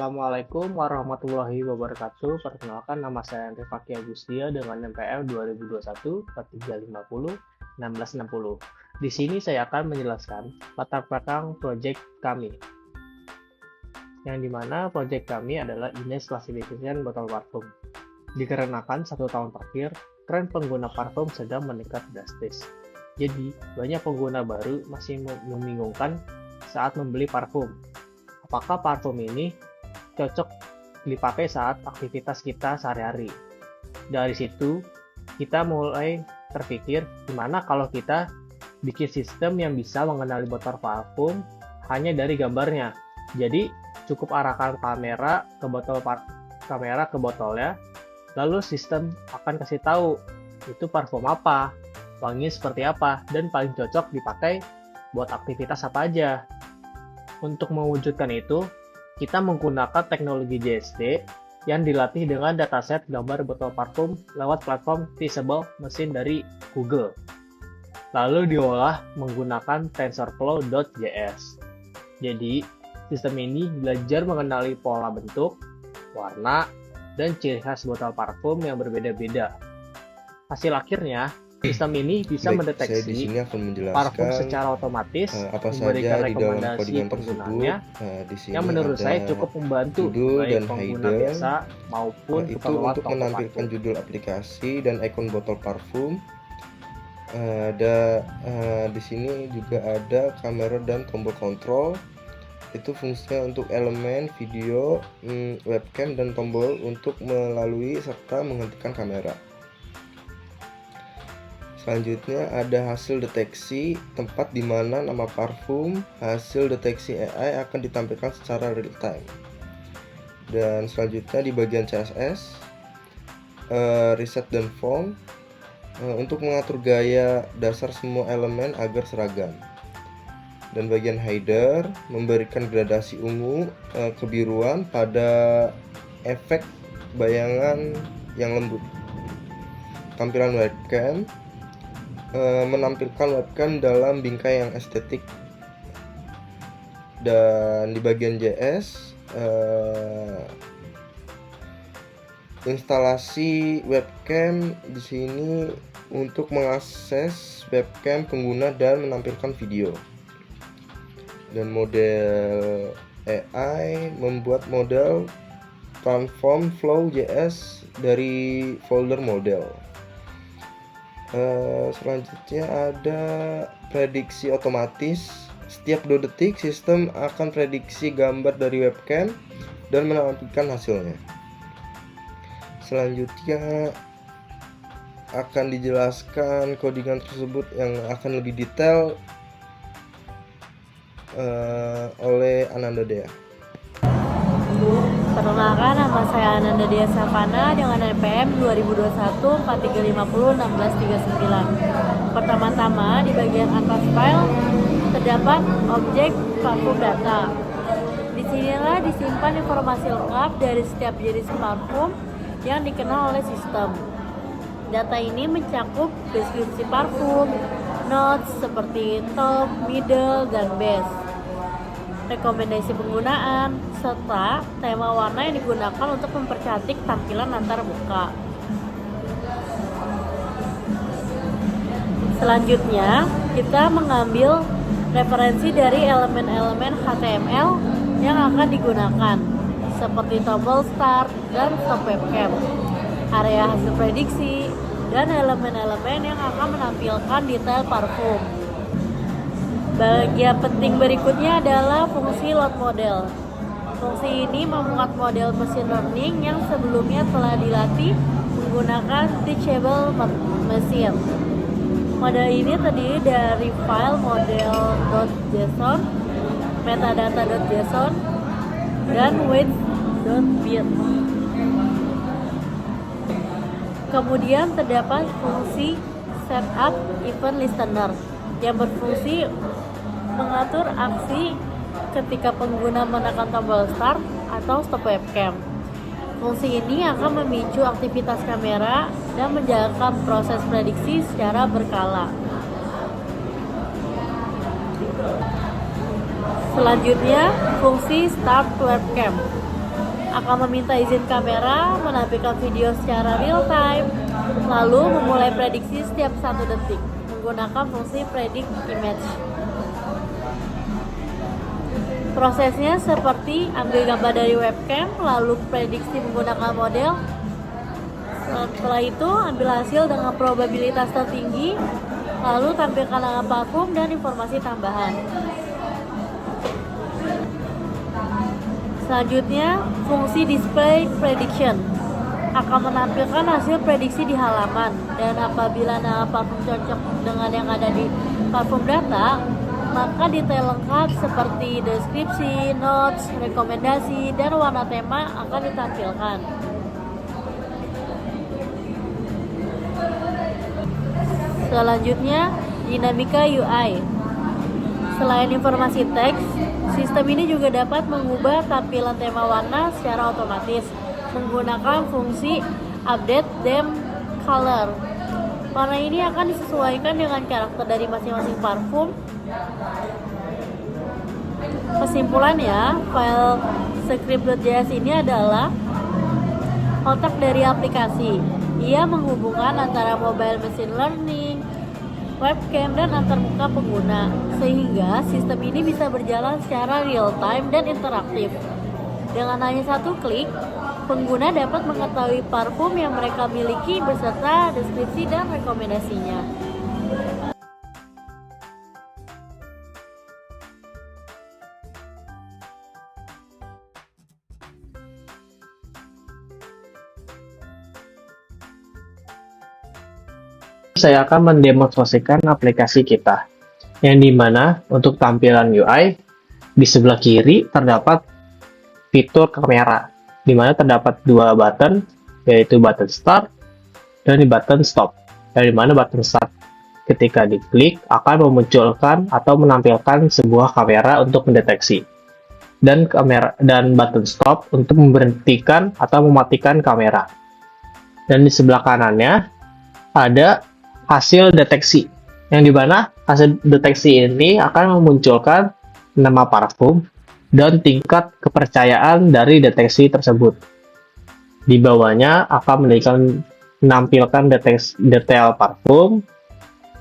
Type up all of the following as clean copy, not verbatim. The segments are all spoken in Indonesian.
Assalamualaikum warahmatullahi wabarakatuh. Perkenalkan, nama saya Andre Fakih Agustia dengan NPM 2021-4350-1660. Di sini saya akan menjelaskan latar belakang proyek kami. Yang dimana proyek kami adalah Image Classification Bottle Parfum. Dikarenakan 1 tahun terakhir, tren pengguna parfum sedang meningkat drastis. Jadi, banyak pengguna baru masih membingungkan saat membeli parfum. Apakah parfum ini cocok dipakai saat aktivitas kita sehari-hari? Dari situ, kita mulai terpikir, gimana kalau kita bikin sistem yang bisa mengenali botol parfum hanya dari gambarnya. Jadi, cukup arahkan kamera ke botolnya, lalu sistem akan kasih tahu itu parfum apa, wanginya seperti apa, dan paling cocok dipakai buat aktivitas apa aja. Untuk mewujudkan itu, kita menggunakan teknologi JST yang dilatih dengan dataset gambar botol parfum lewat platform Visible Machine dari Google. Lalu diolah menggunakan TensorFlow.js. Jadi, sistem ini belajar mengenali pola bentuk, warna, dan ciri khas botol parfum yang berbeda-beda. Hasil akhirnya, sistem ini bisa mendeteksi parfum secara otomatis, memberikan rekomendasi penggunaannya, yang menurut saya cukup membantu baik pengguna biasa maupun itu untuk menampilkan judul aplikasi dan ikon botol parfum. Di sini juga ada kamera dan tombol kontrol. Itu fungsinya untuk elemen video, webcam, dan tombol untuk melalui serta menghentikan kamera. Selanjutnya ada hasil deteksi tempat di mana nama parfum. Hasil deteksi AI akan ditampilkan secara real time. Dan selanjutnya di bagian CSS, reset dan font untuk mengatur gaya dasar semua elemen agar seragam. Dan bagian header memberikan gradasi ungu, kebiruan pada efek bayangan yang lembut. Tampilan webcam menampilkan webcam dalam bingkai yang estetik. Dan di bagian JS, instalasi webcam di sini untuk mengakses webcam pengguna dan menampilkan video. Dan model AI membuat model transform flow JS dari folder model. Selanjutnya ada prediksi otomatis. Setiap 2 detik sistem akan prediksi gambar dari webcam dan menampilkan hasilnya. Selanjutnya akan dijelaskan codingan tersebut yang akan lebih detail oleh Ananda Dea. Perkenalkan, nama saya Ananda Dea Savana dengan NPM 2021-4350-1639. Pertama-tama, di bagian atas file terdapat objek parfum data. Disinilah disimpan informasi lengkap dari setiap jenis parfum yang dikenal oleh sistem. Data ini mencakup deskripsi parfum, notes seperti top, middle, dan base, rekomendasi penggunaan, serta tema warna yang digunakan untuk mempercantik tampilan antar muka. Selanjutnya, kita mengambil referensi dari elemen-elemen HTML yang akan digunakan, seperti tombol start dan stop webcam, area hasil prediksi, dan elemen-elemen yang akan menampilkan detail parfum. Bagian penting berikutnya adalah fungsi load model. Fungsi ini memuat model machine learning yang sebelumnya telah dilatih menggunakan teachable machine. Model ini terdiri dari file model.json, metadata.json, dan weights.bit. Kemudian terdapat fungsi setup event listener yang berfungsi mengatur aksi ketika pengguna menekan tombol start atau stop webcam. Fungsi ini akan memicu aktivitas kamera dan menjalankan proses prediksi secara berkala. Selanjutnya, fungsi start webcam. akan meminta izin kamera, menampilkan video secara real time, lalu memulai prediksi setiap 1 detik menggunakan fungsi predict image. Prosesnya seperti ambil gambar dari webcam, lalu prediksi menggunakan model. Setelah itu ambil hasil dengan probabilitas tertinggi, lalu tampilkan nama parfum dan informasi tambahan. Selanjutnya, fungsi display prediction akan menampilkan hasil prediksi di halaman, dan apabila nama parfum cocok dengan yang ada di parfum data, maka detail lengkap seperti deskripsi, notes, rekomendasi, dan warna tema akan ditampilkan. Selanjutnya, dinamika UI. Selain informasi teks, sistem ini juga dapat mengubah tampilan tema warna secara otomatis menggunakan fungsi update theme color. Warna ini akan disesuaikan dengan karakter dari masing-masing parfum. Kesimpulannya, file script.js ini adalah otak dari aplikasi. Ia menghubungkan antara mobile machine learning, webcam, dan antarmuka pengguna, sehingga sistem ini bisa berjalan secara real time dan interaktif. Dengan hanya 1 klik, pengguna dapat mengetahui parfum yang mereka miliki beserta deskripsi dan rekomendasinya. Saya akan mendemonstrasikan aplikasi kita, yang dimana untuk tampilan UI di sebelah kiri terdapat fitur kamera, dimana terdapat 2 button, yaitu button start dan button stop. Yang dimana button start ketika diklik akan memunculkan atau menampilkan sebuah kamera untuk mendeteksi, dan button stop untuk memberhentikan atau mematikan kamera. Dan di sebelah kanannya ada hasil deteksi, yang dimana hasil deteksi ini akan memunculkan nama parfum dan tingkat kepercayaan dari deteksi tersebut. Di bawahnya akan menampilkan detail parfum.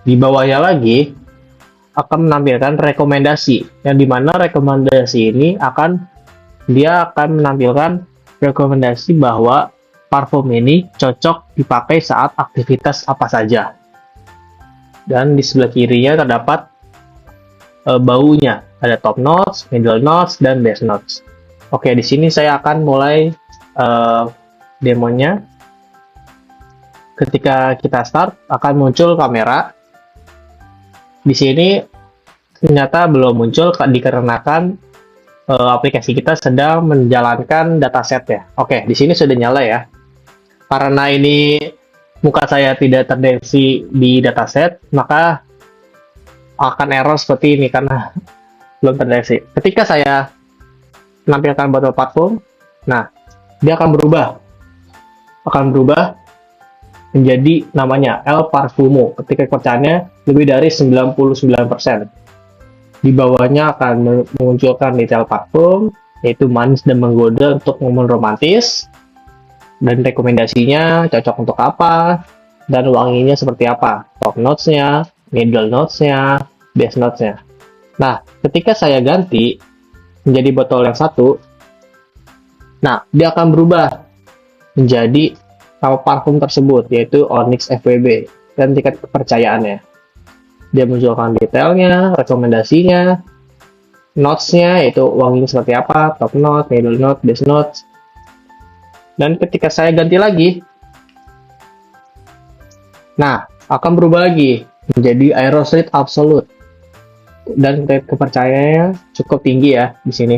Di bawahnya lagi akan menampilkan rekomendasi, yang dimana rekomendasi ini akan menampilkan rekomendasi bahwa parfum ini cocok dipakai saat aktivitas apa saja. Dan di sebelah kirinya terdapat baunya, ada top notes, middle notes, dan base notes. Oke, di sini saya akan mulai demonya. Ketika kita start akan muncul kamera. Di sini ternyata belum muncul dikarenakan aplikasi kita sedang menjalankan dataset ya. Oke, di sini sudah nyala ya. Karena ini muka saya tidak terdeteksi di dataset, maka akan error seperti ini karena belum terdeteksi. Ketika saya menampilkan botol parfum, nah dia akan berubah menjadi namanya El Parfumo ketika kepercayaannya lebih dari 99%. Di bawahnya akan memunculkan detail parfum, yaitu manis dan menggoda untuk momen romantis, dan rekomendasinya cocok untuk apa, dan wanginya seperti apa, top notes-nya, middle notes-nya, base notes-nya. Nah, ketika saya ganti menjadi botol yang satu, nah, dia akan berubah menjadi nama parfum tersebut, yaitu Onyx FWB, dan tingkat kepercayaannya. Dia munculkan detailnya, rekomendasinya, notes-nya, yaitu wanginya seperti apa, top note, middle note, base notes. Dan ketika saya ganti lagi, nah, akan berubah lagi menjadi Aerosol Absolute, dan kepercayaannya cukup tinggi ya di sini.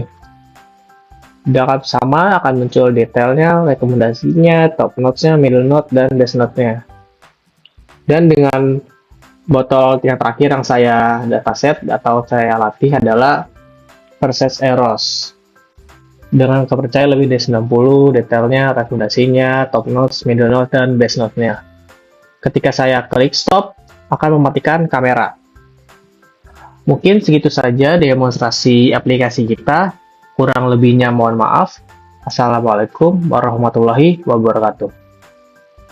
Dengan sama akan muncul detailnya, rekomendasinya, top notes-nya, middle note, dan base note-nya. Dan dengan botol yang terakhir yang saya dataset atau saya latih adalah Versace Eros. Dengan kepercayaan lebih dari 90, detailnya, rekomendasinya, top notes, middle note, dan base note-nya. Ketika saya klik stop, akan mematikan kamera. Mungkin segitu saja demonstrasi aplikasi kita. Kurang lebihnya mohon maaf. Assalamualaikum warahmatullahi wabarakatuh.